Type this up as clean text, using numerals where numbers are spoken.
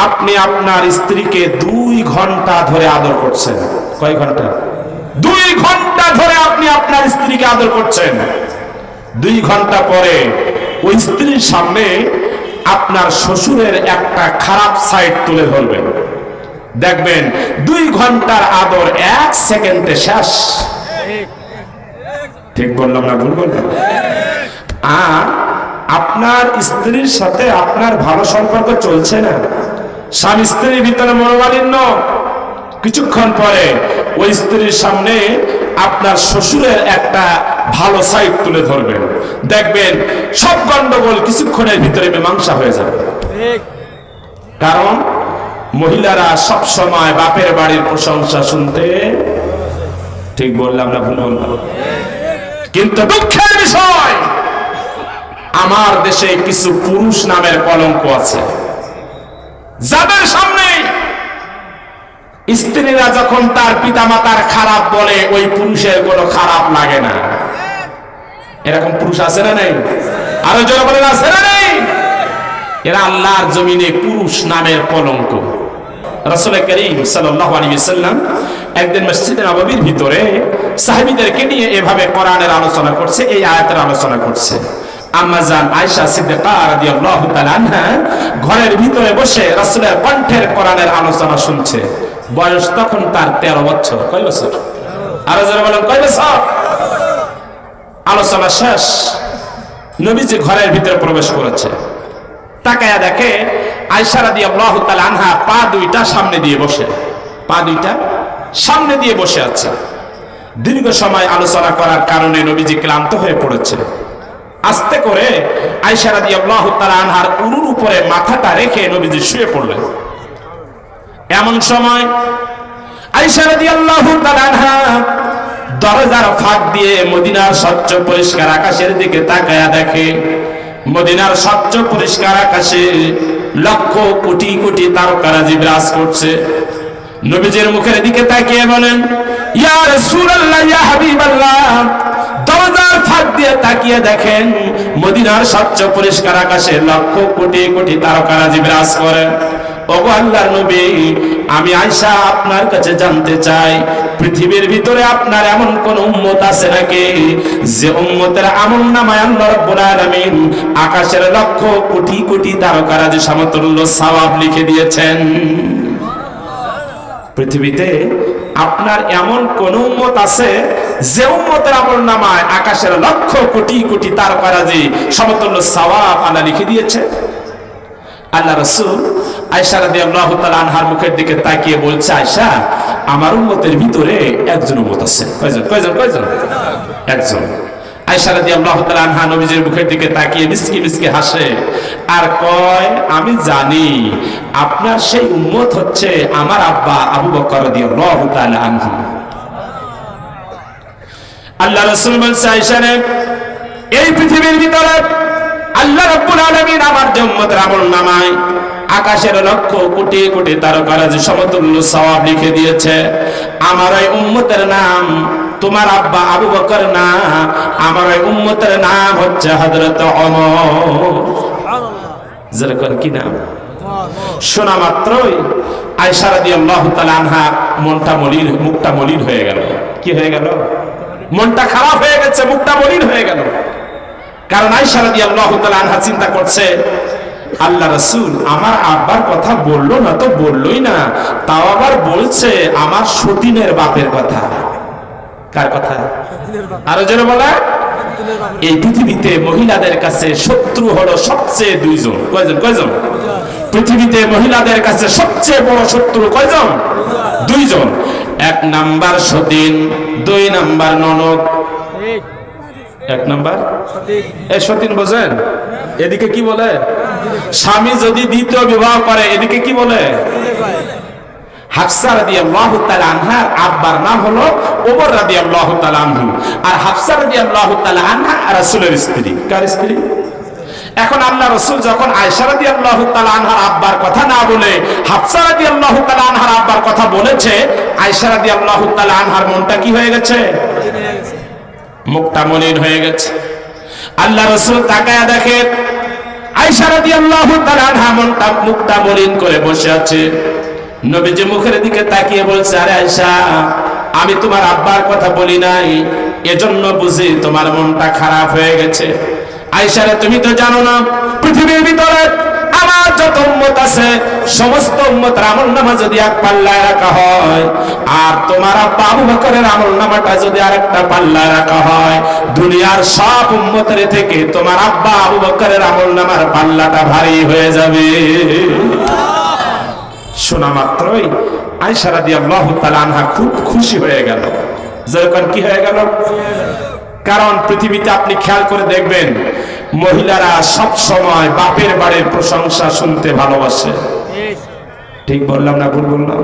আপনি আপনার স্ত্রীকে 2 ঘন্টা ধরে আদর করছেন। কয় ঘন্টা? 2 ঘন্টা ধরে আপনি আপনার স্ত্রীকে আদর করছেন। 2 ঘন্টা পরে ওই স্ত্রীর সামনে আপনার শ্বশুরের একটা খারাপ সাইড তুলে ধরবেন, দেখবেন 2 ঘন্টার আদর 1 সেকেন্ডে শেষ। ঠিক বললাম না ভুল বললাম? আর আপনার স্ত্রীর সাথে আপনার ভালো সম্পর্ক চলছে না, স্বামী স্ত্রীর ভিতরে মনোমালিন্য, কিছুক্ষণ পরে ওই স্ত্রীর সামনে আপনার শ্বশুরের একটা ভালো সাইড তুলে ধরবেন, দেখবেন সব গন্ডগোল কিছুক্ষণের ভিতরে মীমাংসা হয়ে যাবে। কারণ মহিলারা সব সময় বাপের বাড়ির প্রশংসা শুনতে, ঠিক বললাম না ভুল বললাম? কিন্তু দুঃখের বিষয়, আমার দেশে কিছু পুরুষ নামের কলঙ্ক আছে, যাদের সামনে স্ত্রীরা যখন তার পিতামাতার খারাপ বলে ওই পুরুষের কোনো খারাপ লাগে না। এরকম পুরুষ আছে না নেই? আরো জোরে বলেন, আছে না নেই? এরা আল্লাহর জমিনে পুরুষ নামের কলঙ্ক। রাসূল করিম সাল্লাল্লাহু আলাইহি ওয়াসাল্লাম একদিন মসজিদে নববীর ভিতরে সাহাবীদেরকে নিয়ে এভাবে কোরআনের আলোচনা করছে, এই আয়াতের আলোচনা করছে। আম্মা জান আয়েশা সিদ্দিকা রাদিয়াল্লাহু তাআলা আনহা ঘরের ভিতরে বসে রাসূলের কণ্ঠের কোরআনের আলোচনা শুনছে। বয়স তখন তার 13 বছর। কয় বছর? আরো যারা বলেন কয় বছর? আলোচনা শেষ, নবীজি ঘরের ভিতরে প্রবেশ করেছে। তাকায়া দেখে আয়েশা রাদিয়াল্লাহু তাআলা আনহা পা দুইটা সামনে দিয়ে বসে, পা দুইটা সামনে দিয়ে বসে আছে। দীর্ঘ সময় আলোচনা করার কারণে নবীজি ক্লান্ত হয়ে পড়েছে। আস্তে করে আয়েশা রাদিয়াল্লাহু তাআলা আনহার উরুর উপরে মাথাটা রেখে নবীজি শুয়ে পড়লেন। এমন সময় আয়েশা রাদিয়াল্লাহু তাআলা আনহা দরজার ফাঁক দিয়ে মদিনার স্বচ্ছ পরিষ্কার আকাশের দিকে তাকায়া দেখে, মদিনার স্বচ্ছ পরিষ্কার আকাশে লক্ষ কোটি কোটি তারকারাজি বিরাজ করছে। নবীজির মুখের দিকে তাকিয়ে বলেন, ইয়া রাসূলুল্লাহ, ইয়া হাবিবাল্লাহ। দরজার ফাঁক দিয়ে তাকিয়ে দেখেন মদিনার স্বচ্ছ পরিষ্কার আকাশে লক্ষ কোটি কোটি তারকারাজি বিরাজ করে। ওগো আল্লাহর নবী, আমি আয়েশা আপনার কাছে জানতে চাই, পৃথিবীর ভিতরে আপনার এমন কোন উম্মত আছে নাকি যে উম্মতের আমলনামায় আল্লাহ রাব্বুল আলামিন আকাশের লক্ষ কোটি কোটি তারকারাজি সমতুল্য সওয়াব লিখে দিয়েছেন? পৃথিবীতে আপনার এমন কোন উম্মত আছে যে উম্মতের আমলনামায় আকাশের লক্ষ কোটি কোটি তারকারাজি সমতুল্য সওয়াব আল্লাহ লিখে দিয়েছে? আল্লাহ রাসূল আয়েশা রাদিয়াল্লাহু তাআলা আনহার মুখের দিকে তাকিয়ে বলছে, আয়েশা, আমার উম্মতের ভিতরে একজন উম্মত আছে। কয়জন? কয়জন? কয়জন? একজন। আয়েশা রাদিয়াল্লাহু তাআলা আনহা নবীজির মুখের দিকে তাকিয়ে মিসকি মিসকি হাসে আর কয়, আমি জানি আপনার সেই উম্মত হচ্ছে আমার আব্বা আবু বকর রাদিয়াল্লাহু তাআলা আনহু। আল্লাহ রাসূল বলছে, আয়েশা রে, এই পৃথিবীর ভিতরে আল্লাহ রাব্বুল আলামিন আমার যে উম্মতের আমলনামায় আকাশের লক্ষ কোটি কোটি তারকারাজি সমতুল্য সওয়াব লিখে দিয়েছে, আমার এই উম্মতের নাম তোমার আব্বা আবু বকর না, আমার এই উম্মতের নাম হচ্ছে হযরত ওমর। যেরকম কি নাম? শোনা মাত্রই আয়েশা রাদিয়াল্লাহু তাআলা আনহা মনটা মলিন, মুখটা মলিন হয়ে গেল। কি হয়ে গেল? মনটা খারাপ হয়ে গেছে, মুখটা মলিন হয়ে গেল। কারণ আয়েশা রাদিয়াল্লাহু তাআলা আনহা চিন্তা করছে, আল্লাহ রাসূল আমার আব্বার কথা বললো না তো বললোই না, তাও আবার বলছে আমার সতীনের বাপের কথা। কার কথা? আরো জোরে বলে। এই পৃথিবীতে মহিলাদের কাছে শত্রু হলো সবচেয়ে 2 জন। কয়জন? কয়জন? পৃথিবীতে মহিলাদের কাছে সবচেয়ে বড় শত্রু কয়জন? 2 জন। 1 নাম্বার সতীন, 2 নাম্বার ননদ। 1 নাম্বার সতীন, বোঝেন? এদিকে কি বলে? স্বামী যদি দ্বিতীয় বিবাহ করে এদিকে কি বলে? হাফসা রাদিয়াল্লাহু তাআলা আনহার আব্বার নাম হলো ওমর রাদিয়াল্লাহু তাআলা আনহু, আর হাফসা রাদিয়াল্লাহু তাআলা আনহা রাসূলের স্ত্রী। কার স্ত্রী? এখন আল্লাহ রাসূল যখন আয়েশা রাদিয়াল্লাহু তাআলা আনহার আব্বার কথা না বলে হাফসা রাদিয়াল্লাহু তাআলা আনহার আব্বার কথা বলেছে, আয়েশা রাদিয়াল্লাহু তাআলা আনহার মনটা কি হয়ে গেছে? মুখটা মলিন হয়ে গেছে। আল্লাহ রাসূল তাকায়া দেখে আয়েশা রাদিয়াল্লাহু তাআলা আনহা মুখটা মলিন করে বসে আছে। নবীজি মুখের দিকে তাকিয়ে বলছে, আরে আয়েশা, আমি তোমার আব্বার কথা বলি নাই, এজন্য বুঝি তোমার মনটা খারাপ হয়ে গেছে। আয়েশা রে, তুমি তো জানো না পৃথিবীর ভিতরে আমার যত উম্মত আছে সমস্ত উম্মতের আমলনামা যদি এক পাল্লায় রাখা হয় আর তোমার আব্বা আবু বকরের আমলনামাটা যদি আরেকটা পাল্লায় রাখা হয়, দুনিয়ার সব উম্মতের থেকে তোমার আব্বা আবু বকরের আমলনামার পাল্লাটা ভারী হয়ে যাবে। শোনা মাত্রই আয়েশা রাদিয়াল্লাহু তাআলা আনহা খুব খুশি হয়ে গেল। যখন কি হয়ে গেল? কারণ পৃথিবীতে আপনি খেয়াল করে দেখবেন, মহিলারা সব সময় বাপের বাড়ির প্রশংসা শুনতে ভালোবাসে। ঠিক বললাম না ভুল বললাম?